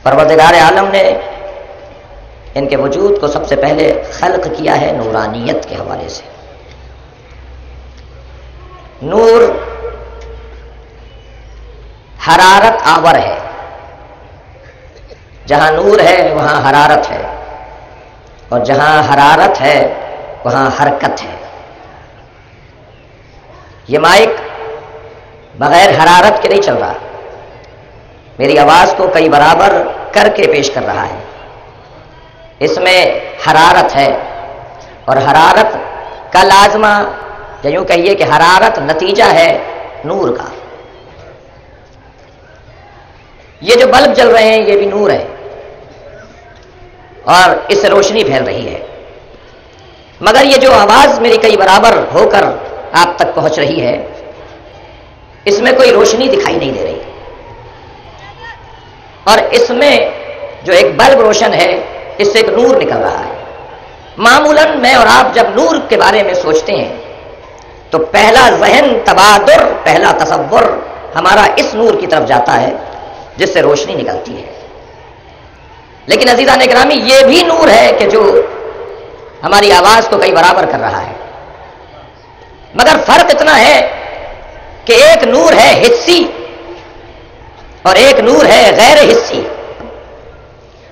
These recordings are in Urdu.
پروردگار عالم نے ان کے وجود کو سب سے پہلے خلق کیا ہے نورانیت کے حوالے سے۔ نور حرارت آور ہے، جہاں نور ہے وہاں حرارت ہے، اور جہاں حرارت ہے وہاں حرکت ہے۔ یہ مائک بغیر حرارت کے نہیں چل رہا، میری آواز کو کئی برابر کر کے پیش کر رہا ہے، اس میں حرارت ہے، اور حرارت کا لازمہ یا یوں کہیے کہ حرارت نتیجہ ہے نور کا۔ یہ جو بلب جل رہے ہیں یہ بھی نور ہے، اور اس سے روشنی پھیل رہی ہے، مگر یہ جو آواز میری کئی برابر ہو کر آپ تک پہنچ رہی ہے اس میں کوئی روشنی دکھائی نہیں دے رہی، اور اس میں جو ایک بلب روشن ہے اس سے ایک نور نکل رہا ہے۔ معمولاً میں اور آپ جب نور کے بارے میں سوچتے ہیں تو پہلا ذہن تبادر، پہلا تصور ہمارا اس نور کی طرف جاتا ہے جس سے روشنی نکلتی ہے۔ لیکن عزیزان اکرامی یہ بھی نور ہے کہ جو ہماری آواز کو کئی برابر کر رہا ہے، مگر فرق اتنا ہے کہ ایک نور ہے حسی اور ایک نور ہے غیر حسی۔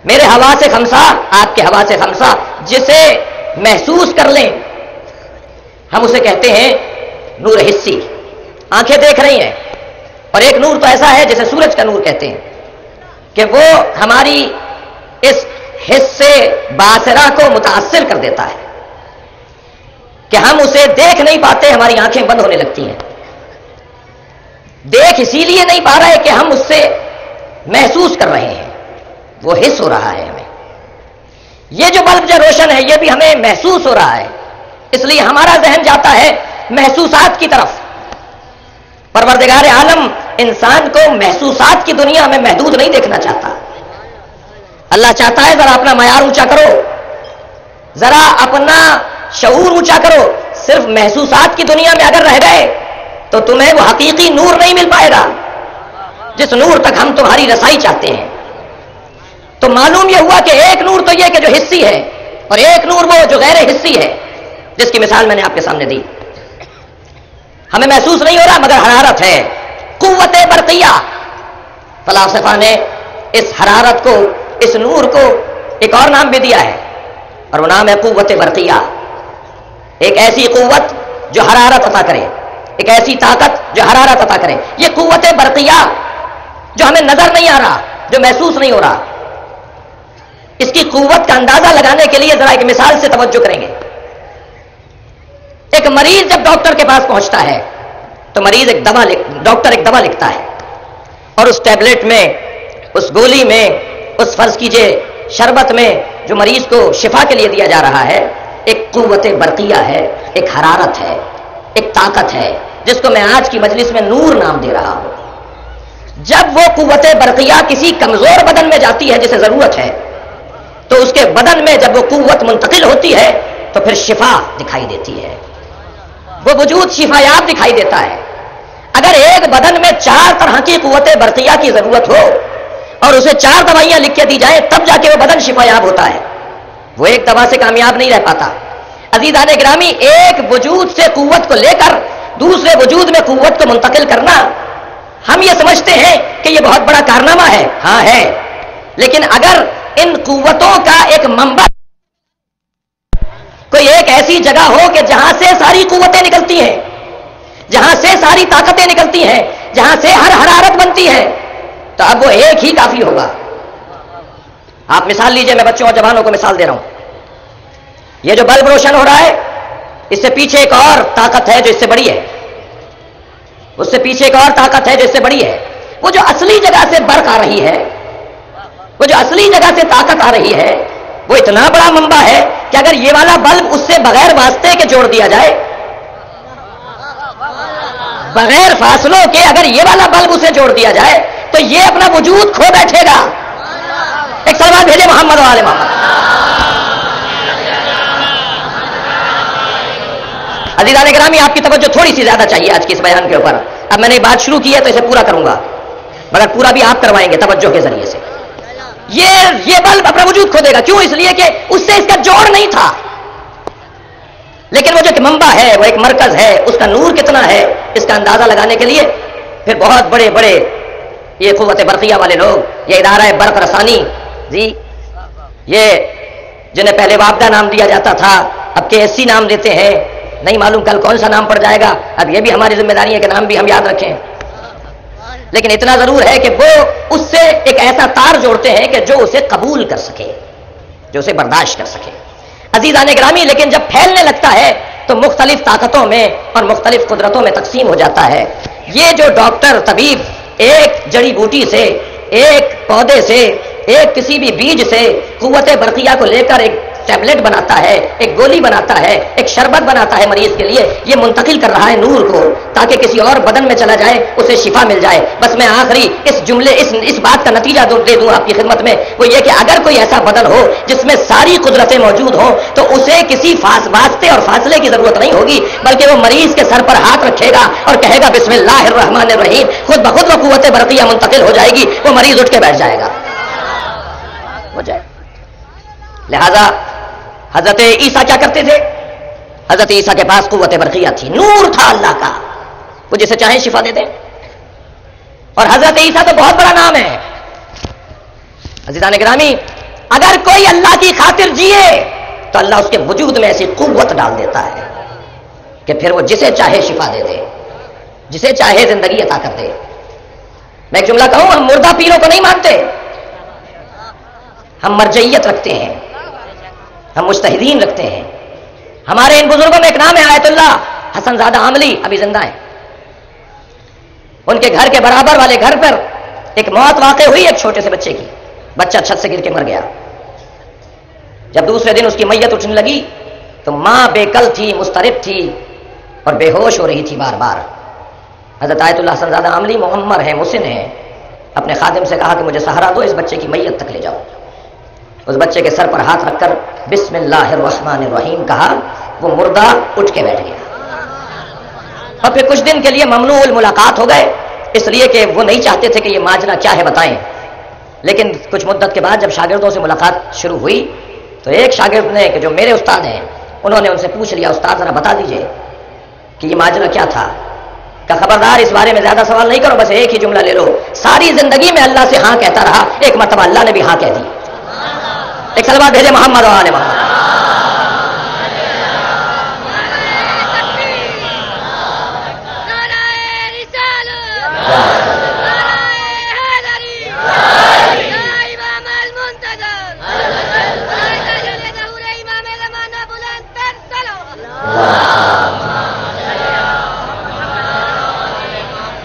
میرے حواس خمسہ، آپ کے حواس خمسہ جسے محسوس کر لیں ہم اسے کہتے ہیں نور حسی، آنکھیں دیکھ رہی ہیں، اور ایک نور تو ایسا ہے جسے سورج کا نور کہتے ہیں کہ وہ ہماری اس حصے باصرہ کو متاثر کر دیتا ہے کہ ہم اسے دیکھ نہیں پاتے، ہماری آنکھیں بند ہونے لگتی ہیں۔ دیکھ اسی لیے نہیں پا رہے کہ ہم اس سے محسوس کر رہے ہیں، وہ حس ہو رہا ہے ہمیں۔ یہ جو بلب جو روشن ہے یہ بھی ہمیں محسوس ہو رہا ہے، اس لیے ہمارا ذہن جاتا ہے محسوسات کی طرف۔ پروردگار عالم انسان کو محسوسات کی دنیا میں محدود نہیں دیکھنا چاہتا، اللہ چاہتا ہے ذرا اپنا معیار اونچا کرو، ذرا اپنا شعور اونچا کرو۔ صرف محسوسات کی دنیا میں اگر رہ گئے تو تمہیں وہ حقیقی نور نہیں مل پائے گا جس نور تک ہم تمہاری رسائی چاہتے ہیں۔ تو معلوم یہ ہوا کہ ایک نور تو یہ کہ جو حسی ہے، اور ایک نور وہ جو غیر حسی ہے جس کی مثال میں نے آپ کے سامنے دی۔ ہمیں محسوس نہیں ہو رہا مگر حرارت ہے، قوت برقیہ۔ فلاسفہ نے اس حرارت کو، اس نور کو ایک اور نام بھی دیا ہے، اور وہ نام ہے قوت برقیہ۔ ایک ایسی قوت جو حرارت عطا کرے، ایک ایسی طاقت جو حرارت عطا کرے۔ یہ قوت برقیہ جو ہمیں نظر نہیں آ رہا، جو محسوس نہیں ہو رہا، اس کی قوت کا اندازہ لگانے کے لیے ذرا ایک مثال سے توجہ کریں گے۔ ایک مریض جب ڈاکٹر کے پاس پہنچتا ہے تو ڈاکٹر ایک دوا لکھتا ہے، اور اس ٹیبلٹ میں، اس گولی میں، اس فرض کیجئے شربت میں جو مریض کو شفا کے لیے دیا جا رہا ہے ایک قوت برقیہ ہے، ایک حرارت ہے، ایک طاقت ہے، جس کو میں آج کی مجلس میں نور نام دے رہا ہوں۔ جب وہ قوت برقیہ کسی کمزور بدن میں جاتی ہے جسے ضرورت ہے تو اس کے بدن میں جب وہ قوت منتقل ہوتی ہے تو پھر شفا دکھائی دیتی ہے، وہ وجود شفا یاب دکھائی دیتا ہے۔ اگر ایک بدن میں 4 طرح کی قوت برقیہ کی ضرورت ہو اور اسے 4 دوائیاں لکھ کے دی جائیں تب جا کے وہ بدن شفا یاب ہوتا ہے، وہ ایک دوا سے کامیاب نہیں رہ پاتا۔ عزیزان گرامی، ایک وجود سے قوت کو لے کر دوسرے وجود میں قوت کو منتقل کرنا، ہم یہ سمجھتے ہیں کہ یہ بہت بڑا کارنامہ ہے، ہاں ہے، لیکن اگر ان قوتوں کا ایک منبع کوئی ایک ایسی جگہ ہو کہ جہاں سے ساری قوتیں نکلتی ہیں، جہاں سے ساری طاقتیں نکلتی ہیں، جہاں سے ہر حرارت بنتی ہے، تو اب وہ ایک ہی کافی ہوگا۔ آپ مثال لیجئے، میں بچوں اور جوانوں کو مثال دے رہا ہوں۔ یہ جو بلب روشن ہو رہا ہے اس سے پیچھے ایک اور طاقت ہے جو اس سے بڑی ہے، اس سے پیچھے ایک اور طاقت ہے جو اس سے بڑی ہے۔ وہ جو اصلی جگہ سے برق آ رہی ہے، وہ جو اصلی جگہ سے طاقت آ رہی ہے، وہ اتنا بڑا منبع ہے کہ اگر یہ والا بلب اس سے بغیر واسطے کے جوڑ دیا جائے، بغیر فاصلوں کے اگر یہ والا بلب اسے جوڑ دیا جائے تو یہ اپنا وجود کھو بیٹھے گا۔ ایک سلوات بھیجے محمد والے محمد۔ عزیزان گرامی، آپ کی توجہ تھوڑی سی زیادہ چاہیے آج کی اس بیان کے اوپر۔ اب میں نے بات شروع کی ہے تو اسے پورا کروں گا، مگر پورا بھی آپ کروائیں گے توجہ کے ذریعے سے۔ یہ بلب اپنا وجود کھو دے گا. کیوں؟ اس لیے کہ اس سے اس کا جوڑ نہیں تھا. لیکن وہ جو کہ منبع ہے، وہ ایک مرکز ہے، اس کا نور کتنا ہے، اس کا اندازہ لگانے کے لیے پھر بہت بڑے بڑے یہ قوت برقیہ والے لوگ، یہ ادارہ برق رسانی جی، یہ جنہیں پہلے وابدہ نام دیا جاتا تھا اب KSC نام دیتے ہیں، نہیں معلوم کل کون سا نام پڑ جائے گا. اب یہ بھی ہماری ذمہ داری ہے کہ نام بھی ہم یاد رکھیں. لیکن اتنا ضرور ہے کہ وہ اس سے ایک ایسا تار جوڑتے ہیں کہ جو اسے قبول کر سکے، جو اسے برداشت کر سکے. عزیزان گرامی، لیکن جب پھیلنے لگتا ہے تو مختلف طاقتوں میں اور مختلف قدرتوں میں تقسیم ہو جاتا ہے. یہ جو ڈاکٹر طبیب ایک جڑی بوٹی سے، ایک پودے سے، ایک کسی بھی بیج سے قوت برقیہ کو لے کر ایک ٹیبلٹ بناتا ہے، ایک گولی بناتا ہے، ایک شربت بناتا ہے مریض کے لیے، یہ منتقل کر رہا ہے نور کو تاکہ کسی اور بدن میں چلا جائے، اسے شفا مل جائے. بس میں آخری اس جملے اس بات کا نتیجہ دے دوں آپ کی خدمت میں، وہ یہ کہ اگر کوئی ایسا بدن ہو جس میں ساری قدرتیں موجود ہوں تو اسے کسی واسطے اور فاصلے کی ضرورت نہیں ہوگی، بلکہ وہ مریض کے سر پر ہاتھ رکھے گا اور کہے گا بسم اللہ الرحمن الرحیم، خود بخود وہ قوت برقیہ منتقل ہو جائے گی، وہ مریض اٹھ کے بیٹھ جائے گا، ہو جائے. لہذا حضرت عیسیٰ کیا کرتے تھے؟ حضرت عیسیٰ کے پاس قوت برقیہ تھی، نور تھا اللہ کا، وہ جسے چاہیں شفا دے دیں. اور حضرت عیسیٰ تو بہت بڑا نام ہے. عزیزان گرامی، اگر کوئی اللہ کی خاطر جیے تو اللہ اس کے وجود میں ایسی قوت ڈال دیتا ہے کہ پھر وہ جسے چاہے شفا دے دے، جسے چاہے زندگی عطا کر دے. میں ایک جملہ کہوں، ہم مردہ پیروں کو نہیں مانتے، ہم مرجعیت رکھتے ہیں، ہم مجتہدین رکھتے ہیں. ہمارے ان بزرگوں میں ایک نام ہے آیت اللہ حسن زادہ عاملی، ابھی زندہ ہیں. ان کے گھر کے برابر والے گھر پر ایک موت واقع ہوئی ایک چھوٹے سے بچے کی. بچہ چھت سے گر کے مر گیا. جب دوسرے دن اس کی میت اٹھنے لگی تو ماں بے کل تھی، مضطرب تھی اور بے ہوش ہو رہی تھی بار بار. حضرت آیت اللہ حسن زادہ عاملی معمر ہیں، محسن ہیں، اپنے خادم سے کہا کہ مجھے سہارا دو، اس بچے کی میت تک لے جاؤ. اس بچے کے سر پر ہاتھ رکھ کر بسم اللہ الرحمن الرحیم کہا، وہ مردہ اٹھ کے بیٹھ گیا. اور پھر کچھ دن کے لیے ممنوع الملاقات ہو گئے، اس لیے کہ وہ نہیں چاہتے تھے کہ یہ ماجرا کیا ہے بتائیں. لیکن کچھ مدت کے بعد جب شاگردوں سے ملاقات شروع ہوئی تو ایک شاگرد نے کہ جو میرے استاد ہیں، انہوں نے ان سے پوچھ لیا، استاد ذرا بتا دیجئے کہ یہ ماجرا کیا تھا. کہ خبردار اس بارے میں زیادہ سوال نہیں کرو، بس ایک ہی جملہ لے لو، ساری زندگی میں اللہ سے ہاں کہتا رہا، ایک مرتبہ اللہ نے بھی ہاں کہہ دی. ایک صلوات بھیجے محمد و آل محمد.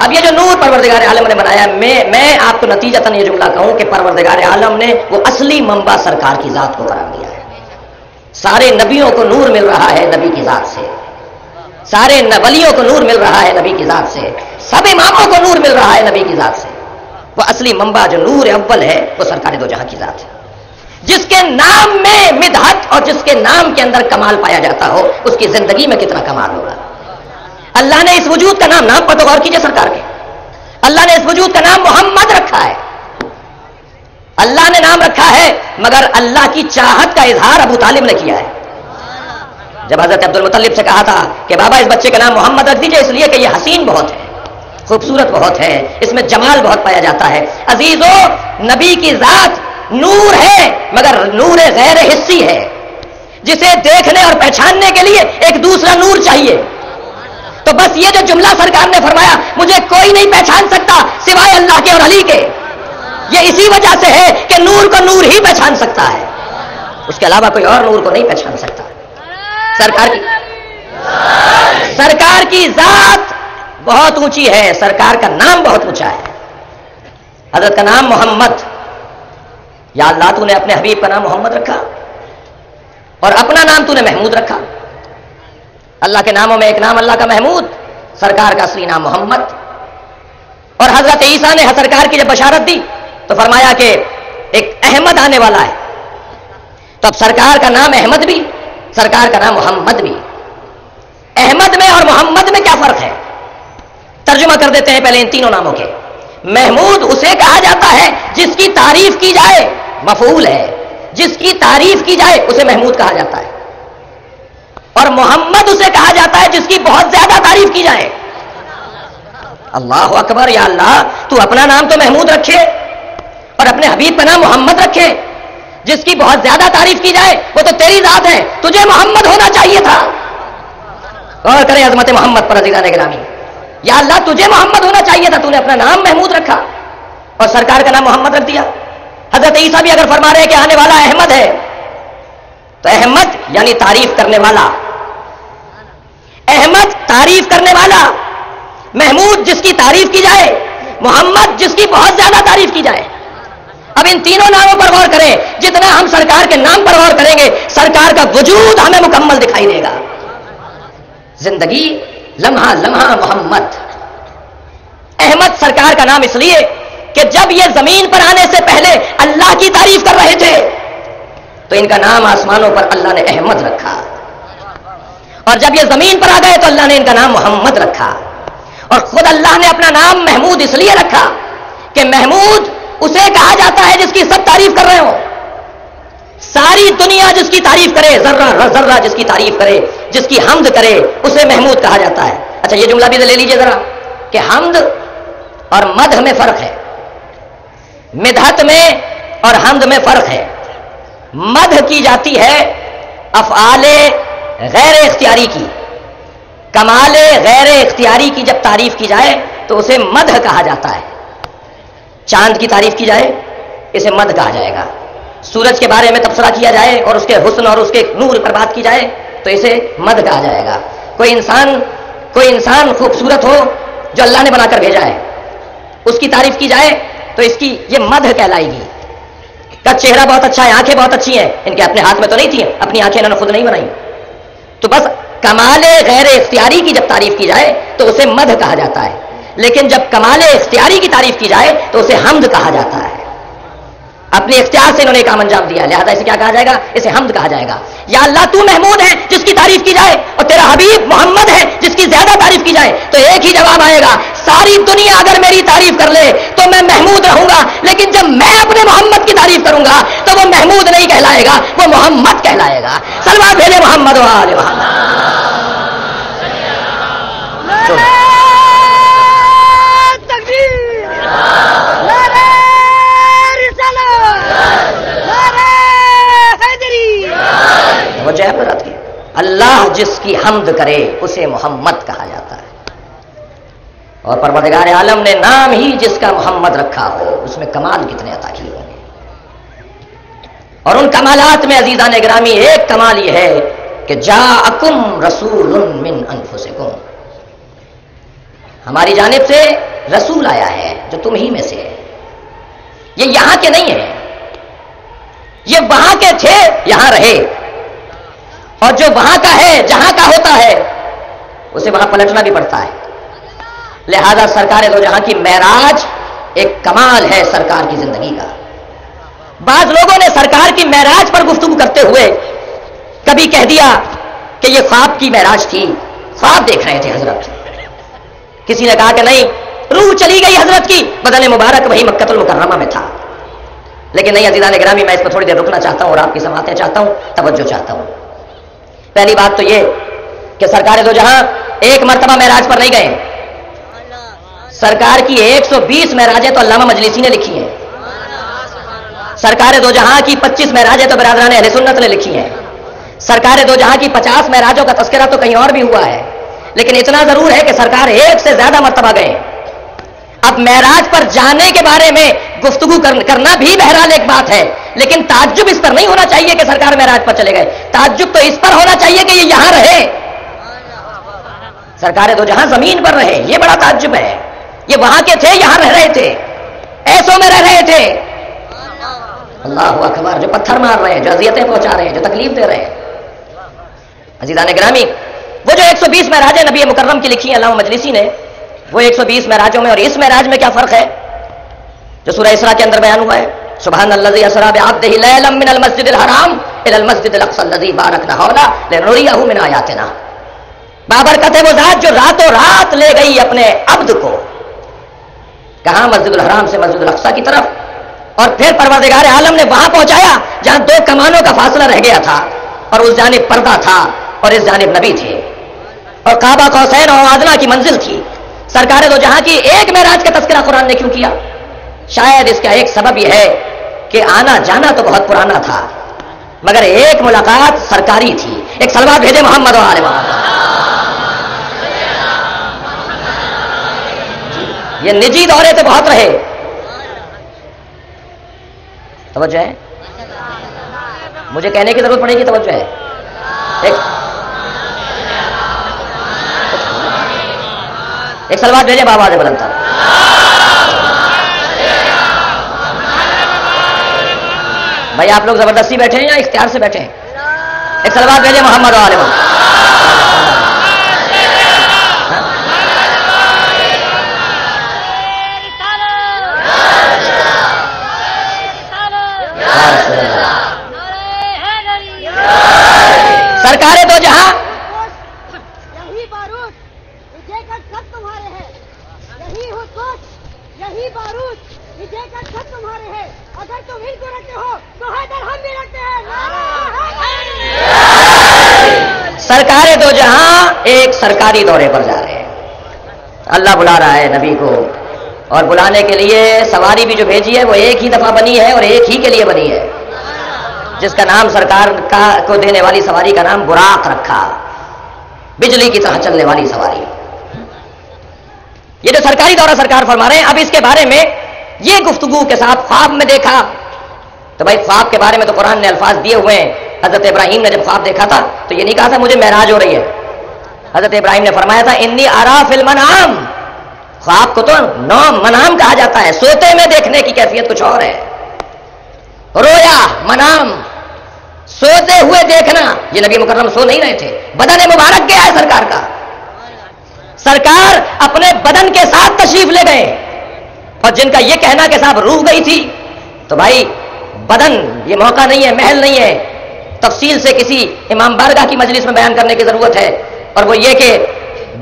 اب یہ جو نور پروردگار عالم نے بنایا، میں آپ کو نتیجتاً یہ جملہ کہوں کہ پروردگار عالم نے وہ اصلی منبع سرکار کی ذات کو قرار دیا ہے. سارے نبیوں کو نور مل رہا ہے نبی کی ذات سے، سارے ولیوں کو نور مل رہا ہے نبی کی ذات سے، سب اماموں کو نور مل رہا ہے نبی کی ذات سے. وہ اصلی منبع جو نور اول ہے وہ سرکار دو جہاں کی ذات ہے. جس کے نام میں مدحت اور جس کے نام کے اندر کمال پایا جاتا ہو، اس کی زندگی میں کتنا کمال ہوگا. اللہ نے اس وجود کا نام پر تو غور کیجئے سرکار کے، اللہ نے اس وجود کا نام محمد رکھا ہے. اللہ نے نام رکھا ہے مگر اللہ کی چاہت کا اظہار ابو طالب نے کیا ہے. جب حضرت عبد المطلب سے کہا تھا کہ بابا اس بچے کا نام محمد رکھ دیجئے، اس لیے کہ یہ حسین بہت ہے، خوبصورت بہت ہے، اس میں جمال بہت پایا جاتا ہے. عزیزو، نبی کی ذات نور ہے مگر نور غیر حسی ہے، جسے دیکھنے اور پہچاننے کے لیے ایک دوسرا نور چاہیے. تو بس یہ جو جملہ سرکار نے فرمایا، مجھے کوئی نہیں پہچان سکتا سوائے اللہ کے اور علی کے، یہ اسی وجہ سے ہے کہ نور کو نور ہی پہچان سکتا ہے، اس کے علاوہ کوئی اور نور کو نہیں پہچان سکتا. سرکار کی ذات بہت اونچی ہے، سرکار کا نام بہت اونچا ہے. حضرت کا نام محمد، یا اللہ تو نے اپنے حبیب کا نام محمد رکھا اور اپنا نام تو نے محمود رکھا. اللہ کے ناموں میں ایک نام اللہ کا محمود، سرکار کا اصلی نام محمد. اور حضرت عیسیٰ نے سرکار کی جب بشارت دی تو فرمایا کہ ایک احمد آنے والا ہے. تو اب سرکار کا نام احمد بھی، سرکار کا نام محمد بھی. احمد میں اور محمد میں کیا فرق ہے؟ ترجمہ کر دیتے ہیں پہلے ان تینوں ناموں کے. محمود اسے کہا جاتا ہے جس کی تعریف کی جائے، مفعول ہے. جس کی تعریف کی جائے اسے محمود کہا جاتا ہے, اور محمد اسے کہا جاتا ہے جس کی بہت زیادہ تعریف کی جائے. اللہ اکبر. یا اللہ تو اپنا نام تو محمود رکھے اور اپنے حبیب کا نام محمد رکھے. جس کی بہت زیادہ تعریف کی جائے وہ تو تیری ذات ہے, تجھے محمد ہونا چاہیے تھا. غور کریں عظمت محمد پر عزیزان گرامی. یا اللہ تجھے محمد ہونا چاہیے تھا, تو نے اپنا نام محمود رکھا اور سرکار کا نام محمد رکھ دیا. حضرت عیسیٰ بھی اگر فرما رہے ہیں کہ آنے والا احمد ہے, تو احمد یعنی تعریف کرنے والا, احمد تعریف کرنے والا, محمود جس کی تعریف کی جائے, محمد جس کی بہت زیادہ تعریف کی جائے. اب ان تینوں ناموں پر غور کریں. جتنا ہم سرکار کے نام پر غور کریں گے سرکار کا وجود ہمیں مکمل دکھائی دے گا. زندگی لمحہ لمحہ محمد. احمد سرکار کا نام اس لیے کہ جب یہ زمین پر آنے سے پہلے اللہ کی تعریف کر رہے تھے تو ان کا نام آسمانوں پر اللہ نے احمد رکھا, اور جب یہ زمین پر آ گئے تو اللہ نے ان کا نام محمد رکھا. اور خود اللہ نے اپنا نام محمود اس لیے رکھا کہ محمود اسے کہا جاتا ہے جس کی سب تعریف کر رہے ہو. ساری دنیا جس کی تعریف کرے, ذرہ ذرہ جس کی تعریف کرے, جس کی حمد کرے, اسے محمود کہا جاتا ہے. اچھا یہ جملہ بھی لے لیجئے ذرا کہ حمد اور مدح میں فرق ہے, مدحت میں اور حمد میں فرق ہے. مدح کی جاتی ہے افعال غیر اختیاری کی, کمال غیر اختیاری کی جب تعریف کی جائے تو اسے مدح کہا جاتا ہے. چاند کی تعریف کی جائے اسے مدح کہا جائے گا. سورج کے بارے میں تبصرہ کیا جائے اور اس کے حسن اور اس کے نور پر بات کی جائے تو اسے مدح کہا جائے گا. کوئی انسان خوبصورت ہو جو اللہ نے بنا کر بھیجا ہے, اس کی تعریف کی جائے تو اس کی یہ مدح کہلائے گی. کا چہرہ بہت اچھا ہے, آنکھیں بہت اچھی ہیں, ان کے اپنے ہاتھ میں تو نہیں تھی, اپنی آنکھیں انہوں نے خود نہیں بنائی. تو بس کمال غیر اختیاری کی جب تعریف کی جائے تو اسے مدح کہا جاتا ہے, لیکن جب کمال اختیاری کی تعریف کی جائے تو اسے حمد کہا جاتا ہے. اپنے اختیار سے انہوں نے کام انجام دیا, لہذا اسے کیا کہا جائے گا, اسے حمد کہا جائے گا. یا اللہ تو محمود ہے جس کی تعریف کی جائے, اور تیرا حبیب محمد ہے جس کی زیادہ تعریف کی جائے. تو ایک ہی جواب آئے گا, ساری دنیا اگر میری تعریف کر لے تو میں محمود رہوں گا, لیکن جب میں اپنے محمد کی تعریف کروں گا تو وہ محمود نہیں کہلائے گا, وہ محمد کہلائے گا. سلوات بھیجے محمد و آل محمد. وجہ برات کی اللہ جس کی حمد کرے اسے محمد کہا جاتا ہے, اور پروردگار عالم نے نام ہی جس کا محمد رکھا ہو اس میں کمال کتنے عطا کیے ہوں گے. اور ان کمالات میں عزیزان گرامی ایک کمال یہ ہے کہ جاءکم رسول من انفسکم, ہماری جانب سے رسول آیا ہے جو تم ہی میں سے ہے. یہ یہاں کے نہیں ہیں, یہ وہاں کے تھے یہاں رہے, اور جو وہاں کا ہے جہاں کا ہوتا ہے اسے وہاں پلٹنا بھی پڑتا ہے. لہذا سرکار دو جہاں کی معراج ایک کمال ہے سرکار کی زندگی کا. بعض لوگوں نے سرکار کی معراج پر گفتگو کرتے ہوئے کبھی کہہ دیا کہ یہ خواب کی معراج تھی, خواب دیکھ رہے تھے حضرت. کسی نے کہا کہ نہیں, روح چلی گئی حضرت کی, بدن مبارک وہی مکہ المکرمہ میں تھا. لیکن نہیں عزیزان گرامی, میں اس پر تھوڑی دیر رکنا چاہتا ہوں اور آپ کی سماعتیں چاہتا ہوں, توجہ چاہتا ہوں. پہلی بات تو یہ کہ سرکار دو جہاں ایک مرتبہ معراج پر نہیں گئے. سرکار کی 120 معراجیں تو علامہ مجلسی نے لکھی ہیں. سرکار دو جہاں کی 25 معراجیں تو برادران اہل سنت نے لکھی ہیں. سرکار دو جہاں کی 50 معراجوں کا تذکرہ تو کہیں اور بھی ہوا ہے, لیکن اتنا ضرور ہے کہ سرکار ایک سے زیادہ مرتبہ گئے. اب معراج پر جانے کے بارے میں گفتگو کرنا بھی بہرحال ایک بات ہے, لیکن تعجب اس پر نہیں ہونا چاہیے کہ سرکار معراج پر چلے گئے. تعجب تو اس پر ہونا چاہیے کہ یہ یہاں رہے, سرکار دو جہاں زمین پر رہے. یہ بڑا تعجب ہے. یہ وہاں کے تھے, یہاں رہ رہے تھے, ایسوں میں رہ رہے تھے. اللہ اکبر. جو پتھر مار رہے ہیں, جو اذیتیں پہنچا رہے ہیں, جو تکلیف دے رہے ہیں. عزیزان گرامی, وہ جو 120 معراجیں نبی مکرم کی لکھی ہیں علامہ مجلسی نے, وہ 120 معراجوں میں اور اس معراج میں کیا فرق ہے جو سورہ اسراء کے اندر بیان ہوا ہے. سبحان الذی اسری بعبدہ لیلا من المسجد الحرام الی المسجد الاقصی الذی بارکنا حولہ لنریہ من آیاتنا. بابرکت ہے وہ ذات جو راتوں رات لے گئی اپنے عبد کو, کہاں, مسجد الحرام سے مسجد الاقصی کی طرف, اور پھر پروردگار عالم نے وہاں پہنچایا جہاں 2 کمانوں کا فاصلہ رہ گیا تھا، اور اس جانب پردہ تھا اور اس جانب نبی تھے، اور کعبہ قوسین اور ادنیٰ کی منزل تھی۔ سرکار دو جہاں کی ایک معراج کا تذکرہ قرآن نے کیوں کیا؟ شاید اس کا ایک سبب یہ ہے کہ آنا جانا تو بہت پرانا تھا، مگر ایک ملاقات سرکاری تھی۔ ایک صلوات بھیجے محمد و آل محمد۔ یہ نجی دورے تو بہت رہے، توجہ ہے؟ مجھے کہنے کی ضرورت پڑے گی، توجہ ہے؟ ایک صلوات بھیجے بابا سے بلند تھا۔ بھائی آپ لوگ زبردستی بیٹھے ہیں یا اختیار سے بیٹھے ہیں؟ ایک صلوات بھیجے محمد و آل محمد۔ سرکار دو جہاں یہی بارود وجے کا سب تمہارے ہیں، یہی حکومت یہی بارود وجے کا سب تمہارے ہیں۔ اگر تم ان کو رکھتے ہو تو حیدر ہم بھی رکھتے ہیں۔ سرکار دو جہاں ایک سرکاری دورے پر جا رہے ہیں، اللہ بلا رہا ہے نبی کو، اور بلانے کے لیے سواری بھی جو بھیجی ہے وہ ایک ہی دفعہ بنی ہے اور ایک ہی کے لیے بنی ہے، جس کا نام سرکار کو دینے والی سواری کا نام براق رکھا، بجلی کی طرح چلنے والی سواری۔ یہ جو سرکاری دورہ سرکار فرما رہے ہیں، اب اس کے بارے میں یہ گفتگو کے ساتھ خواب میں دیکھا، تو بھائی خواب کے بارے میں تو قرآن نے الفاظ دیے ہوئے ہیں۔ حضرت ابراہیم نے جب خواب دیکھا تھا تو یہ نہیں کہا تھا مجھے معراج ہو رہی ہے، حضرت ابراہیم نے فرمایا تھا انی ارا فی المنام۔ خواب کو تو نوم منام کہا جاتا ہے، سوتے میں دیکھنے کی کیفیت کچھ اور ہے، رویا منام، سوتے ہوئے دیکھنا۔ یہ نبی مکرم سو نہیں رہے تھے، بدن مبارک گیا ہے سرکار کا، سرکار اپنے بدن کے ساتھ تشریف لے گئے، اور جن کا یہ کہنا کہ صاحب روح گئی تھی، تو بھائی بدن یہ موقع نہیں ہے، محل نہیں ہے، تفصیل سے کسی امام بارگاہ کی مجلس میں بیان کرنے کی ضرورت ہے، اور وہ یہ کہ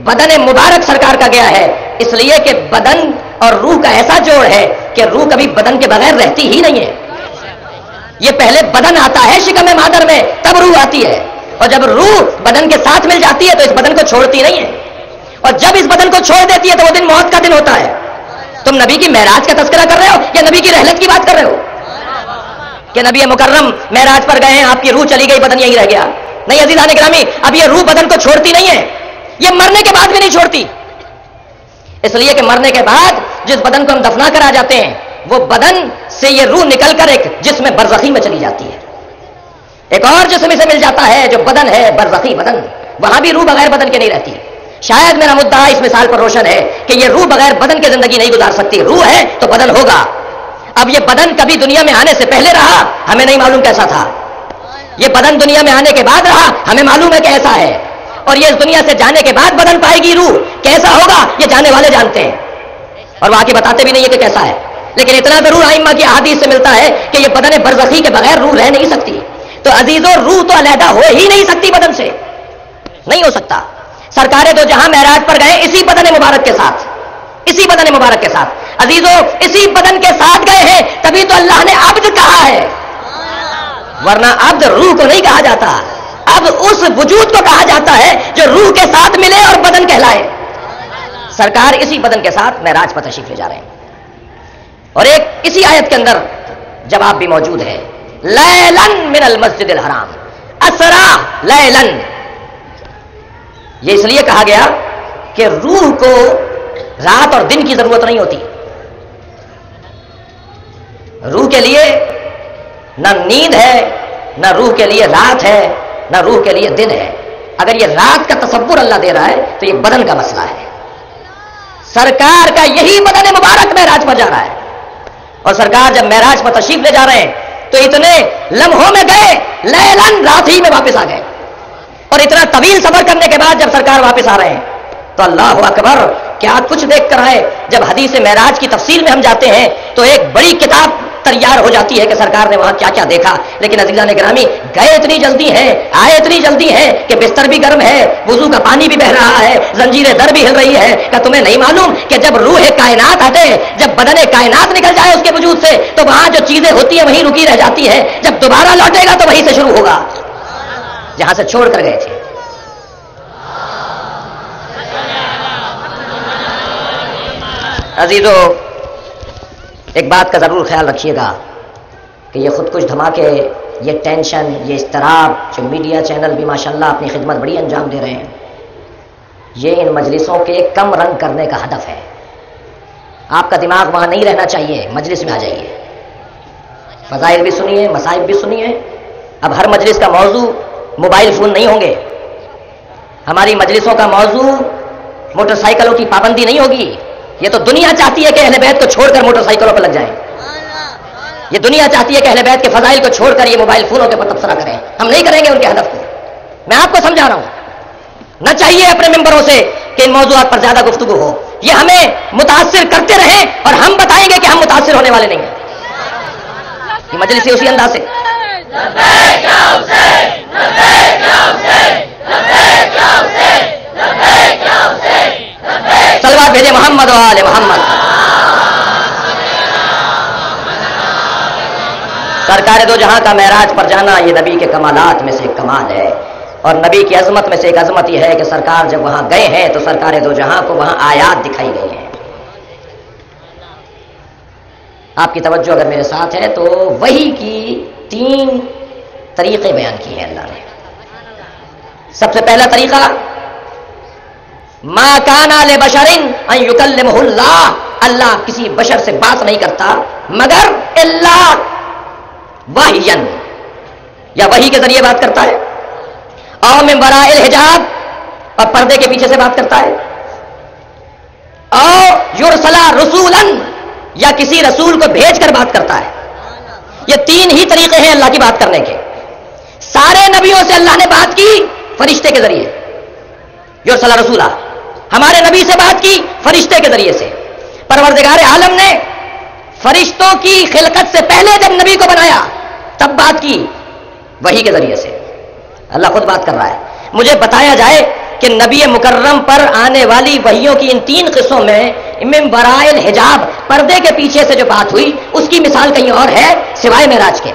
بدن مبارک سرکار کا گیا ہے، اس لیے کہ بدن اور روح کا ایسا جوڑ ہے کہ روح کبھی بدن کے بغیر رہتی ہی نہیں ہے۔ یہ پہلے بدن آتا ہے شکم مادر میں، تب روح آتی ہے، اور جب روح بدن کے ساتھ مل جاتی ہے تو اس بدن کو چھوڑتی نہیں ہے، اور جب اس بدن کو چھوڑ دیتی ہے تو وہ دن موت کا دن ہوتا ہے۔ تم نبی کی معراج کا تذکرہ کر رہے ہو یا نبی کی رحلت کی بات کر رہے ہو کہ نبی مکرم معراج پر گئے ہیں، آپ کی روح چلی گئی، بدن یہی رہ گیا؟ نہیں عزیزان گرامی، اب یہ روح بدن کو چھوڑتی نہیں ہے، یہ مرنے کے بعد بھی نہیں چھوڑتی، اس لیے کہ مرنے کے بعد جس بدن کو ہم دفنا کر آ جاتے ہیں وہ بدن سے یہ روح نکل کر ایک جسم برزخی میں چلی جاتی ہے، ایک اور جسم سے مل جاتا ہے جو بدن ہے برزخی بدن، وہاں بھی روح بغیر بدن کے نہیں رہتی۔ شاید میرا مدعا اس مثال پر روشن ہے کہ یہ روح بغیر بدن کے زندگی نہیں گزار سکتی، روح ہے تو بدن ہوگا۔ اب یہ بدن کبھی دنیا میں آنے سے پہلے رہا، ہمیں نہیں معلوم کیسا تھا، یہ بدن دنیا میں آنے کے بعد رہا، ہمیں معلوم ہے کیسا ہے، اور یہ اس دنیا سے جانے کے بعد بدن پائے گی روح، کیسا ہوگا یہ جانے والے جانتے ہیں، اور وہ آگے بتاتے بھی نہیں ہے کہ کیسا ہے، لیکن اتنا ضرور ائمہ کی احادیث سے ملتا ہے کہ یہ بدن برزخی کے بغیر روح رہ نہیں سکتی۔ تو عزیزو، روح تو علیحدہ ہو ہی نہیں سکتی بدن سے، نہیں ہو سکتا۔ سرکار دو جہاں معراج پر گئے اسی بدن مبارک کے ساتھ، اسی بدن مبارک کے ساتھ، عزیزو اسی بدن کے ساتھ گئے ہیں، تبھی تو اللہ نے عبد کہا ہے، ورنہ عبد روح کو نہیں کہا جاتا، اب اس وجود کو کہا جاتا ہے جو روح کے ساتھ ملے اور بدن کہلائے۔ سرکار اسی بدن کے ساتھ معراج پر تشریف لے جا رہے ہیں، اور ایک اسی آیت کے اندر جواب بھی موجود ہے، لیلن من المسجد الحرام اسرا لیلن۔ یہ اس لیے کہا گیا کہ روح کو رات اور دن کی ضرورت نہیں ہوتی، روح کے لیے نہ نیند ہے، نہ روح کے لیے رات ہے، نہ روح کے لیے دن ہے۔ اگر یہ رات کا تصور اللہ دے رہا ہے تو یہ بدن کا مسئلہ ہے۔ سرکار کا یہی بدن مبارک معراج پر جا رہا ہے، اور سرکار جب معراج پر تشریف لے جا رہے ہیں تو اتنے لمحوں میں گئے، لیلن رات ہی میں واپس آ گئے، اور اتنا طویل سفر کرنے کے بعد جب سرکار واپس آ رہے ہیں تو اللہ اکبر، کیا کچھ دیکھ کر آئے۔ جب حدیث معراج کی تفصیل میں ہم جاتے ہیں تو ایک بڑی کتاب تیار ہو جاتی ہے کہ سرکار نے وہاں کیا کیا دیکھا. لیکن عزیزان گرامی گئے اتنی جلدی ہیں, آئے اتنی جلدی ہیں کہ بستر بھی گرم ہے, وضو کا پانی بھی بہ رہا ہے, زنجیر در بھی ہل رہی ہے. کہ تمہیں نہیں معلوم کہ جب روح کائنات ہٹے, جب بدن کائنات نکل جائے اس کے وجود سے, تو وہاں جو چیزیں ہوتی ہیں وہیں رکی رہ جاتی ہے. جب دوبارہ لوٹے گا تو وہیں سے شروع ہوگا جہاں سے چھوڑ کر گئے تھے. عزیزو, ایک بات کا ضرور خیال رکھیے گا کہ یہ خود کش دھماکے, یہ ٹینشن, یہ اضطراب جو میڈیا چینل بھی ماشاءاللہ اپنی خدمت بڑی انجام دے رہے ہیں, یہ ان مجلسوں کے کم رنگ کرنے کا ہدف ہے. آپ کا دماغ وہاں نہیں رہنا چاہیے, مجلس میں آ جائیے, فضائل بھی سنیے, مصائب بھی سنیے. اب ہر مجلس کا موضوع موبائل فون نہیں ہوں گے, ہماری مجلسوں کا موضوع موٹر سائیکلوں کی پابندی نہیں ہوگی. یہ تو دنیا چاہتی ہے کہ اہل بیت کو چھوڑ کر موٹر سائیکلوں پر لگ جائیں. یہ دنیا چاہتی ہے کہ اہل بیت کے فضائل کو چھوڑ کر یہ موبائل فونوں کے پر تبصرہ کریں. ہم نہیں کریں گے ان کے ہدف کو. میں آپ کو سمجھا رہا ہوں, نہ چاہیے اپنے ممبروں سے کہ ان موضوعات پر زیادہ گفتگو ہو. یہ ہمیں متاثر کرتے رہیں اور ہم بتائیں گے کہ ہم متاثر ہونے والے نہیں ہیں. یہ مجلس اسی انداز سے صلوات بھیجے محمد و آل محمد. سرکار دو جہاں کا معراج پر جانا یہ نبی کے کمالات میں سے ایک کمال ہے, اور نبی کی عظمت میں سے ایک عظمت یہ ہے کہ سرکار جب وہاں گئے ہیں تو سرکار دو جہاں کو وہاں آیات دکھائی گئی ہیں. آپ کی توجہ اگر میرے ساتھ ہے تو وحی کی 3 طریقے بیان کی ہیں اللہ نے. سب سے پہلا طریقہ, ما کان لبشر ان یکلمہ اللہ, اللہ کسی بشر سے بات نہیں کرتا مگر الا وحیًا, یا وحی کے ذریعے بات کرتا ہے, اور من وراء الحجاب, اور پردے کے پیچھے سے بات کرتا ہے, اور یرسل رسولا, یا کسی رسول کو بھیج کر بات کرتا ہے. یہ 3 ہی طریقے ہیں اللہ کی بات کرنے کے. سارے نبیوں سے اللہ نے بات کی فرشتے کے ذریعے, یرسل رسولا, ہمارے نبی سے بات کی فرشتے کے ذریعے سے. پروردگار عالم نے فرشتوں کی خلقت سے پہلے جب نبی کو بنایا تب بات کی وحی کے ذریعے سے. اللہ خود بات کر رہا ہے. مجھے بتایا جائے کہ نبی مکرم پر آنے والی وحیوں کی ان 3 قصوں میں من وراء الحجاب, پردے کے پیچھے سے جو بات ہوئی, اس کی مثال کہیں اور ہے سوائے معراج کے,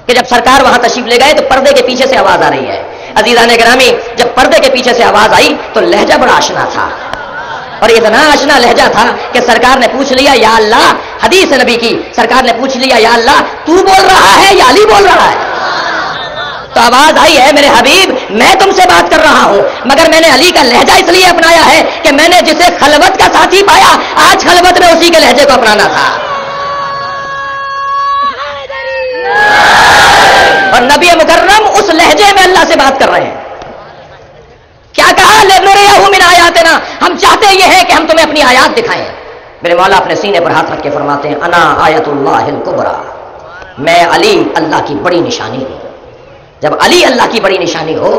کہ جب سرکار وہاں تشریف لے گئے تو پردے کے پیچھے سے آواز آ رہی ہے. عزیزان گرامی, جب پردے کے پیچھے سے آواز آئی تو لہجہ بڑا آشنا تھا, اور اتنا آشنا لہجہ تھا کہ سرکار نے پوچھ لیا یا اللہ, حدیث نبی کی, سرکار نے پوچھ لیا یا اللہ تو بول رہا ہے یا علی بول رہا ہے؟ تو آواز آئی ہے میرے حبیب میں تم سے بات کر رہا ہوں, مگر میں نے علی کا لہجہ اس لیے اپنایا ہے کہ میں نے جسے خلوت کا ساتھی پایا آج خلوت میں اسی کے لہجے کو اپنانا تھا. اور نبی مکرم اس لہجے میں اللہ سے بات کر رہے ہیں. کیا کہا, لنریہ من آیاتنا, ہم چاہتے یہ ہے کہ ہم تمہیں اپنی آیات دکھائیں. میرے مولا اپنے سینے پر ہاتھ رکھ کے فرماتے ہیں انا آیت اللہ الکبریٰ, میں علی اللہ کی بڑی نشانی ہوں. جب علی اللہ کی بڑی نشانی ہو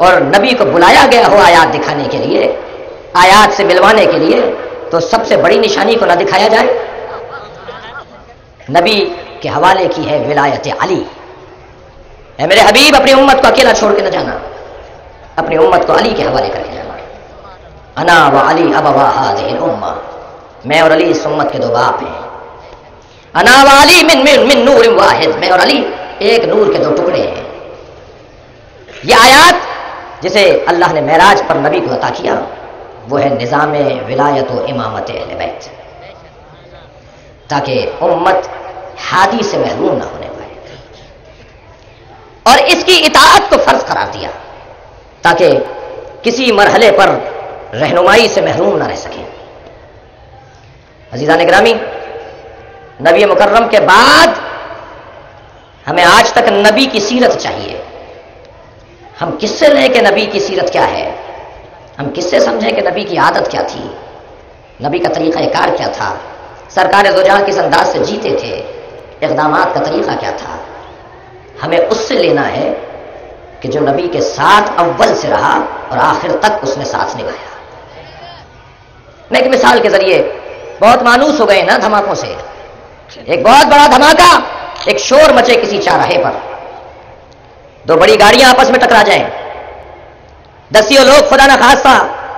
اور نبی کو بلایا گیا ہو آیات دکھانے کے لیے, آیات سے ملوانے کے لیے, تو سب سے بڑی نشانی کو نہ دکھایا جائے؟ نبی کے حوالے کی ہے ولایت علی. اے میرے حبیب اپنی امت کو اکیلا چھوڑ کے نہ جانا, اپنی امت کو علی کے حوالے کر کے جانا. انا و علی ابوا هذه الامه, میں اور علی اس امت کے 2 باپ ہیں. انا و علی من نور واحد, میں اور علی ایک نور کے 2 ٹکڑے ہیں. یہ آیات جسے اللہ نے معراج پر نبی کو عطا کیا وہ ہے نظام ولایت و امامت اہل بیت, تاکہ امت ہادی سے محروم نہ ہونے پائے, اور اس کی اطاعت کو فرض قرار دیا تاکہ کسی مرحلے پر رہنمائی سے محروم نہ رہ سکیں. عزیزان گرامی, نبی مکرم کے بعد ہمیں آج تک نبی کی سیرت چاہیے. ہم کس سے لیں کہ نبی کی سیرت کیا ہے, ہم کس سے سمجھیں کہ نبی کی عادت کیا تھی, نبی کا طریقہ کار کیا تھا, سرکار دو جہاں کس انداز سے جیتے تھے, اقدامات کا طریقہ کیا تھا. ہمیں اس سے لینا ہے کہ جو نبی کے ساتھ اول سے رہا اور آخر تک اس نے ساتھ نبھایا. میں ایک مثال کے ذریعے, بہت مانوس ہو گئے نا دھماکوں سے, ایک بہت بڑا دھماکہ، ایک شور مچے کسی چوراہے پر، دو بڑی گاڑیاں آپس میں ٹکرا جائیں، دسیوں لوگ خدا نہ خواستہ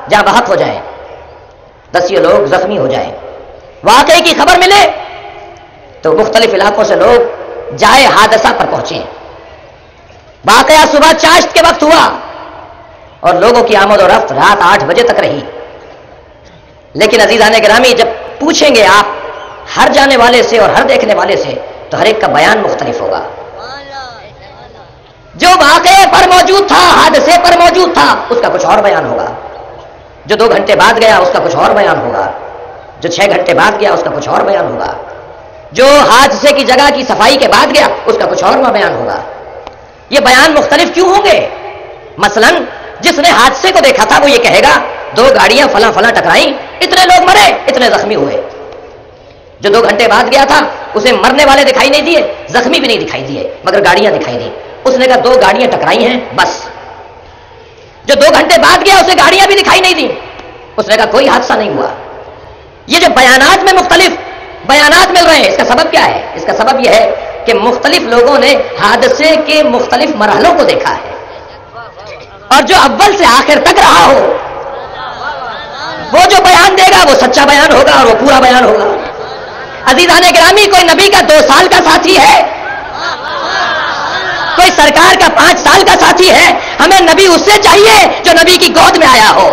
جہاں بحق ہو جائیں، دسیوں لوگ زخمی ہو جائیں، واقعے کی خبر ملے تو مختلف علاقوں سے لوگ جائے حادثہ پر پہنچے۔ واقعہ صبح چاشت کے وقت ہوا اور لوگوں کی آمد و رفت رات 8 بجے تک رہی، لیکن عزیزان گرامی جب پوچھیں گے آپ ہر جانے والے سے اور ہر دیکھنے والے سے تو ہر ایک کا بیان مختلف ہوگا۔ جو واقعے پر موجود تھا، حادثے پر موجود تھا، اس کا کچھ اور بیان ہوگا، جو 2 گھنٹے بعد گیا اس کا کچھ اور بیان ہوگا، جو 6 گھنٹے بعد گیا اس کا کچھ اور بیان ہوگا، جو حادثے کی جگہ کی صفائی کے بعد گیا اس کا کچھ اور بیان ہوگا۔ یہ بیان مختلف کیوں ہوں گے؟ مثلا جس نے حادثے کو دیکھا تھا وہ یہ کہے گا 2 گاڑیاں فلاں فلاں ٹکرائیں، اتنے لوگ مرے، اتنے زخمی ہوئے۔ جو 2 گھنٹے بعد گیا تھا اسے مرنے والے دکھائی نہیں دیے، زخمی بھی نہیں دکھائی دیے، مگر گاڑیاں دکھائی دی۔ اس نے کہا 2 گاڑیاں ٹکرائی ہیں بس۔ جو 2 گھنٹے بعد گیا اسے گاڑیاں بھی دکھائی نہیں دی، اس نے کہا کوئی حادثہ نہیں ہوا۔ یہ جو بیانات میں مختلف بیانات مل رہے ہیں، اس کا سبب کیا ہے؟ اس کا سبب یہ ہے کہ مختلف لوگوں نے حادثے کے مختلف مرحلوں کو دیکھا ہے، اور جو اول سے آخر تک رہا ہو وہ جو بیان دے گا وہ سچا بیان ہوگا اور وہ پورا بیان ہوگا۔ عزیزان گرامی، کوئی نبی کا 2 سال کا ساتھی ہے، کوئی سرکار کا 5 سال کا ساتھی ہے؟ ہمیں نبی اس سے چاہیے جو نبی کی گود میں آیا ہو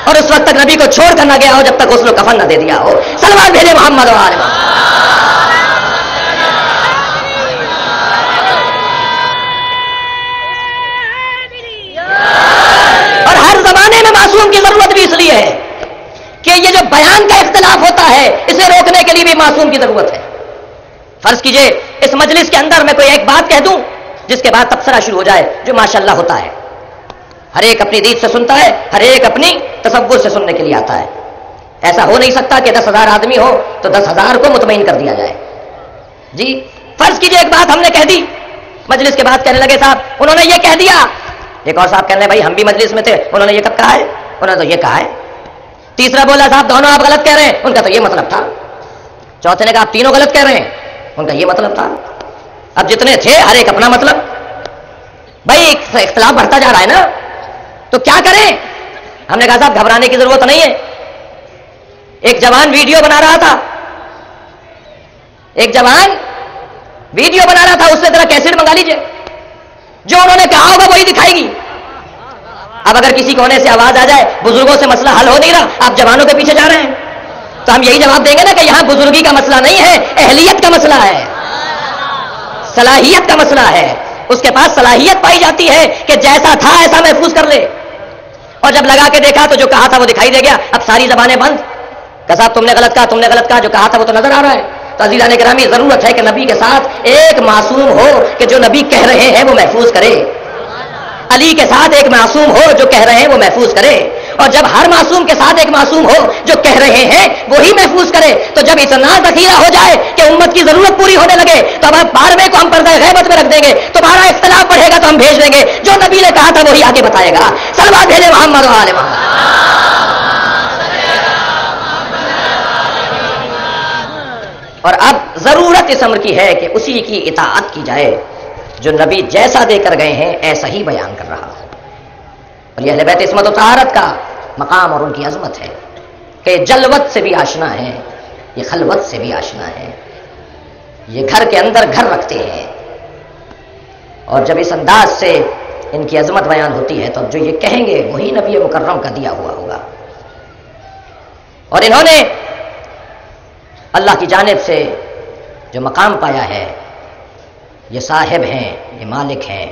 اور اس وقت تک نبی کو چھوڑ کر نہ گیا ہو جب تک غسل و کفن نہ دے دیا ہو۔ صلوات بھیجے محمد و آل محمد۔ اور ہر زمانے میں معصوم کی ضرورت بھی اس لیے ہے کہ یہ جو بیان کا اختلاف ہوتا ہے اسے روکنے کے لیے بھی معصوم کی ضرورت ہے۔ فرض کیجئے اس مجلس کے اندر میں کوئی ایک بات کہہ دوں جس کے بعد تبصرہ شروع ہو جائے، جو ماشاءاللہ ہوتا ہے، ہر ایک اپنی دید سے سنتا ہے، ہر ایک اپنی تصور سے سننے کے لیے آتا ہے۔ ایسا ہو نہیں سکتا کہ 10,000 آدمی ہو تو 10,000 کو مطمئن کر دیا جائے۔ جی فرض کیجئے ایک بات ہم نے کہہ دی، مجلس کے بعد کہنے لگے صاحب انہوں نے یہ کہہ دیا، ایک اور صاحب کہنے لگے بھائی ہم بھی مجلس میں تھے، انہوں نے یہ کب کہا ہے؟ انہوں نے تو یہ کہا ہے۔ تیسرا بولا صاحب دونوں آپ غلط کہہ رہے ہیں، ان کا تو یہ مطلب تھا۔ چوتھے نے کہا آپ تینوں غلط کہہ رہے ہیں، ان کا یہ مطلب تھا۔ اب جتنے تھے ہر ایک اپنا مطلب، بھائی اختلاف بڑھتا جا رہا ہے نا، تو کیا کریں؟ ہم نے کہا صاحب گھبرانے کی ضرورت نہیں ہے۔ ایک جوان ویڈیو بنا رہا تھا، ایک جوان ویڈیو بنا رہا تھا، اس سے ذرا کیسٹ منگا لیجئے، جو انہوں نے کہا ہوگا وہی دکھائے گی۔ اب اگر کسی کونے سے آواز آ جائے بزرگوں سے مسئلہ حل ہو نہیں رہا، آپ جوانوں کے پیچھے جا رہے ہیں، تو ہم یہی جواب دیں گے نا کہ یہاں بزرگی کا مسئلہ نہیں ہے، اہلیت کا مسئلہ ہے، صلاحیت کا مسئلہ ہے۔ اس کے پاس صلاحیت پائی جاتی ہے کہ جیسا تھا ایسا محفوظ کر لے، اور جب لگا کے دیکھا تو جو کہا تھا وہ دکھائی دے گیا۔ اب ساری زبانیں بند کہ صاحب تم نے غلط کہا، تم نے غلط کہا، جو کہا تھا وہ تو نظر آ رہا ہے۔ تو عزیزان گرامی ضرورت ہے کہ نبی کے ساتھ ایک معصوم ہو کہ جو نبی کہہ رہے ہیں وہ محفوظ کرے، علی کے ساتھ ایک معصوم ہو جو کہہ رہے ہیں وہ محفوظ کرے، اور جب ہر معصوم کے ساتھ ایک معصوم ہو جو کہہ رہے ہیں وہی محفوظ کرے، تو جب اتنا ذخیرہ ہو جائے کہ امت کی ضرورت پوری ہونے لگے تو اب 12ویں کو ہم پردہ غیبت میں رکھ دیں گے، تمہارا اختلاف بڑھے گا تو ہم بھیج دیں گے، جو نبی نے کہا تھا وہی آگے بتائے گا۔ صلوات بھیجے محمد و آل محمد۔ اور اب ضرورت اس امر کی ہے کہ اسی کی اطاعت کی جائے جو نبی جیسا دے کر گئے ہیں ایسا ہی بیان کر رہا ہے۔ اور یہ اہل بیت عصمت و طہارت کا مقام اور ان کی عظمت ہے کہ جلوت سے بھی آشنا ہے، یہ خلوت سے بھی آشنا ہے، یہ گھر کے اندر گھر رکھتے ہیں، اور جب اس انداز سے ان کی عظمت بیان ہوتی ہے تو جو یہ کہیں گے وہی نبی مکرم کا دیا ہوا ہوگا۔ اور انہوں نے اللہ کی جانب سے جو مقام پایا ہے، یہ صاحب ہیں، یہ مالک ہیں،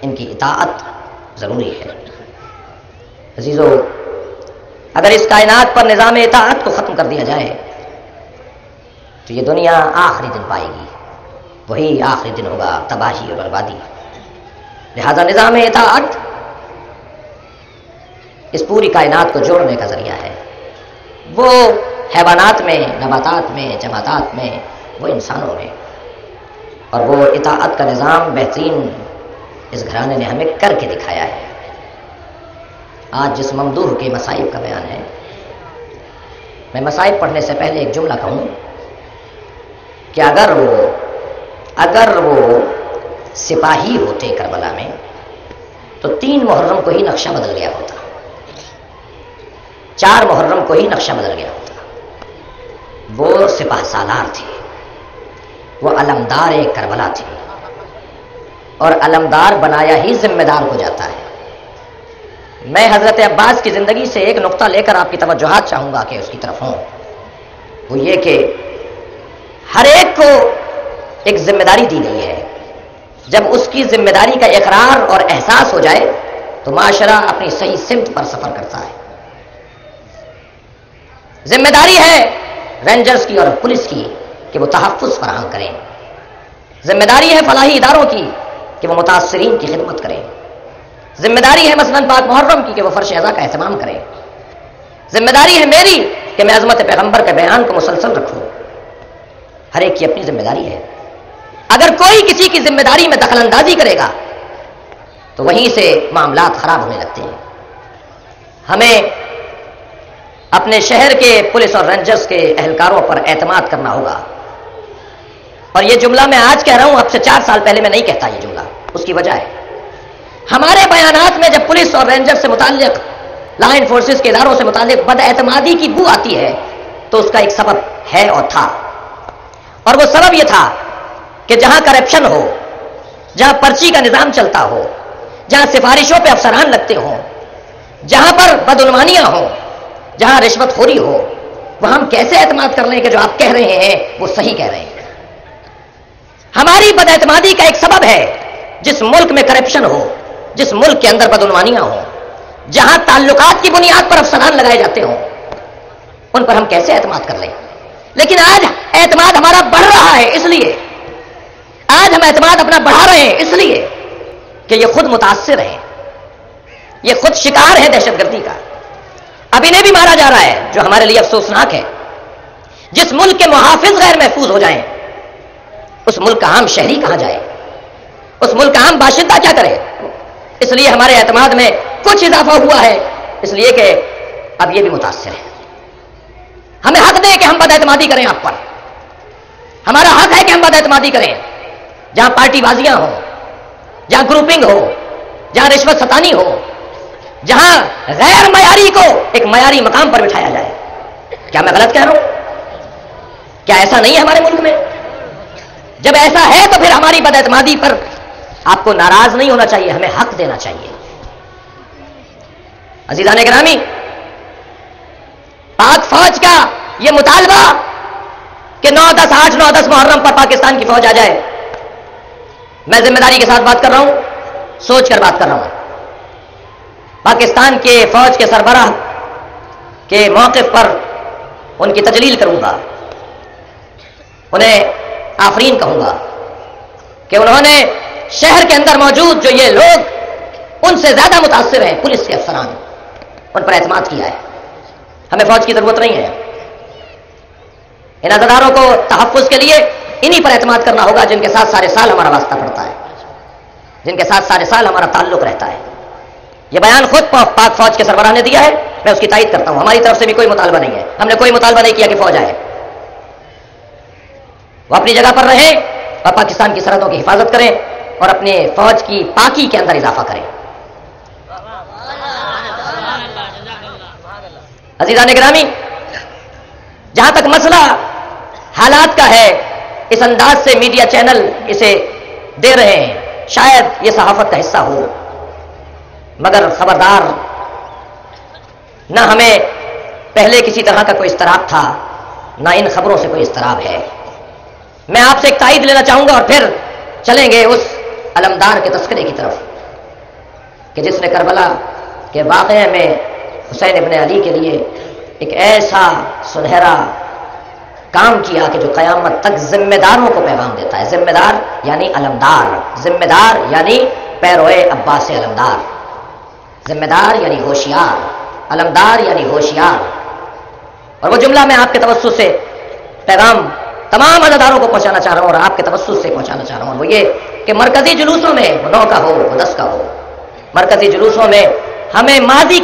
ان کی اطاعت ضروری ہے۔ عزیزو، اگر اس کائنات پر نظام اطاعت کو ختم کر دیا جائے تو یہ دنیا آخری دن پائے گی، وہی آخری دن ہوگا تباہی اور بربادی۔ لہذا نظام اطاعت اس پوری کائنات کو جوڑنے کا ذریعہ ہے، وہ حیوانات میں، نباتات میں، جمادات میں، وہ انسانوں میں، اور وہ اطاعت کا نظام بہترین اس گھرانے نے ہمیں کر کے دکھایا ہے۔ آج جس ممدوح کے مصائب کا بیان ہے، میں مصائب پڑھنے سے پہلے ایک جملہ کہوں کہ اگر وہ سپاہی ہوتے کربلا میں تو 3 محرم کو ہی نقشہ بدل گیا ہوتا، 4 محرم کو ہی نقشہ بدل گیا ہوتا۔ وہ سپاہ سالار تھے، وہ علمدار کربلا تھے، اور علمدار بنایا ہی ذمہ دار ہو جاتا ہے۔ میں حضرت عباس کی زندگی سے ایک نقطہ لے کر آپ کی توجہات چاہوں گا کہ اس کی طرف ہوں، وہ یہ کہ ہر ایک کو ایک ذمہ داری دی گئی ہے۔ جب اس کی ذمہ داری کا اقرار اور احساس ہو جائے تو معاشرہ اپنی صحیح سمت پر سفر کرتا ہے۔ ذمہ داری ہے رینجرز کی اور پولیس کی کہ وہ تحفظ فراہم کریں، ذمہ داری ہے فلاحی اداروں کی کہ وہ متاثرین کی خدمت کریں، ذمہ داری ہے مثلاً پاک محرم کی کہ وہ فرش اعضاء کا اہتمام کریں، ذمہ داری ہے میری کہ میں عظمت پیغمبر کے بیان کو مسلسل رکھوں۔ ہر ایک کی اپنی ذمہ داری ہے۔ اگر کوئی کسی کی ذمہ داری میں دخل اندازی کرے گا تو وہیں سے معاملات خراب ہونے لگتے ہیں۔ ہمیں اپنے شہر کے پولیس اور رینجرز کے اہلکاروں پر اعتماد کرنا ہوگا، اور یہ جملہ میں آج کہہ رہا ہوں، اب سے 4 سال پہلے میں نہیں کہتا یہ جملہ۔ اس کی وجہ ہے ہمارے بیانات میں جب پولیس اور رینجر سے متعلق، لا انفورسز کے اداروں سے متعلق بد اعتمادی کی بو آتی ہے تو اس کا ایک سبب ہے اور تھا، اور وہ سبب یہ تھا کہ جہاں کرپشن ہو، جہاں پرچی کا نظام چلتا ہو، جہاں سفارشوں پہ افسران لگتے ہوں، جہاں پر بدعنوانیاں ہوں، جہاں رشوت خوری ہو، وہاں ہم کیسے اعتماد کر لیں کہ جو آپ کہہ رہے ہیں وہ صحیح کہہ رہے ہیں؟ ہماری بد اعتمادی کا ایک سبب ہے جس ملک میں کرپشن ہو، جس ملک کے اندر بدعنوانیاں ہوں، جہاں تعلقات کی بنیاد پر افسران لگائے جاتے ہوں، ان پر ہم کیسے اعتماد کر لیں؟ لیکن آج اعتماد ہمارا بڑھ رہا ہے، اس لیے آج ہم اعتماد اپنا بڑھا رہے ہیں، اس لیے کہ یہ خود متاثر ہیں، یہ خود شکار ہے دہشت گردی کا۔ اب انہیں بھی مارا جا رہا ہے، جو ہمارے لیے افسوسناک ہے۔ جس ملک کے محافظ غیر محفوظ ہو جائیں، اس ملک کا عام شہری کہاں جائے؟ اس ملک کا عام باشندہ کیا کرے؟ اس لیے ہمارے اعتماد میں کچھ اضافہ ہوا ہے، اس لیے کہ اب یہ بھی متاثر ہے۔ ہمیں حق دیں کہ ہم بد اعتمادی کریں آپ پر، ہمارا حق ہے کہ ہم بد اعتمادی کریں۔ جہاں پارٹی بازیاں ہوں، جہاں گروپنگ ہو، جہاں رشوت ستانی ہو، جہاں غیر معیاری کو ایک معیاری مقام پر بٹھایا جائے۔ کیا میں غلط کہہ رہا ہوں؟ کیا ایسا نہیں ہے ہمارے ملک میں؟ جب ایسا ہے تو پھر ہماری بد اعتمادی پر آپ کو ناراض نہیں ہونا چاہیے، ہمیں حق دینا چاہیے۔ عزیزان گرامی، پاک فوج کا یہ مطالبہ کہ 9، 10، 8، 9، 10 محرم پر پاکستان کی فوج آ جائے، میں ذمہ داری کے ساتھ بات کر رہا ہوں، سوچ کر بات کر رہا ہوں۔ پاکستان کے فوج کے سربراہ کے موقف پر ان کی تجلیل کروں گا، انہیں آفرین کہوں گا کہ انہوں نے شہر کے اندر موجود جو یہ لوگ ان سے زیادہ متاثر ہیں، پولیس کے افسران، ان پر اعتماد کیا ہے۔ ہمیں فوج کی ضرورت نہیں ہے۔ ان عزاداروں کو تحفظ کے لیے انہی پر اعتماد کرنا ہوگا جن کے ساتھ سارے سال ہمارا واسطہ پڑتا ہے، جن کے ساتھ سارے سال ہمارا تعلق رہتا ہے۔ یہ بیان خود پاک فوج کے سربراہ نے دیا ہے، میں اس کی تائید کرتا ہوں۔ ہماری طرف سے بھی کوئی مطالبہ نہیں ہے، ہم نے کوئی مطالبہ نہیں کیا کہ فوج آئے۔ وہ اپنی جگہ پر رہیں اور پاکستان کی سرحدوں کی حفاظت کریں اور اپنے فوج کی پاکی کے اندر اضافہ کریں۔ عزیزان گرامی، جہاں تک مسئلہ حالات کا ہے، اس انداز سے میڈیا چینل اسے دے رہے ہیں، شاید یہ صحافت کا حصہ ہو، مگر خبردار، نہ ہمیں پہلے کسی طرح کا کوئی اضطراب تھا، نہ ان خبروں سے کوئی اضطراب ہے۔ میں آپ سے ایک تائید لینا چاہوں گا اور پھر چلیں گے اس علمدار کے تذکرے کی طرف کہ جس نے کربلا کے واقعے میں حسین ابن علی کے لیے ایک ایسا سنہرا کام کیا کہ جو قیامت تک ذمہ داروں کو پیغام دیتا ہے۔ ذمہ دار یعنی علمدار، ذمہ دار یعنی پیروئے عباس علمدار، ذمہ دار یعنی ہوشیار، علمدار یعنی ہوشیار۔ اور وہ جملہ میں آپ کے توسط سے پیغام تمام عزاداروں کو پہنچانا چاہ رہا ہوں اور آپ کے توسط سے پہنچانا چاہ رہا ہوں، وہ یہ کہ مرکزی جلوسوں میں، وہ 9 کا ہو، وہ 10 کا ہو، مرکزی جلوسوں میں ہمیں ماضی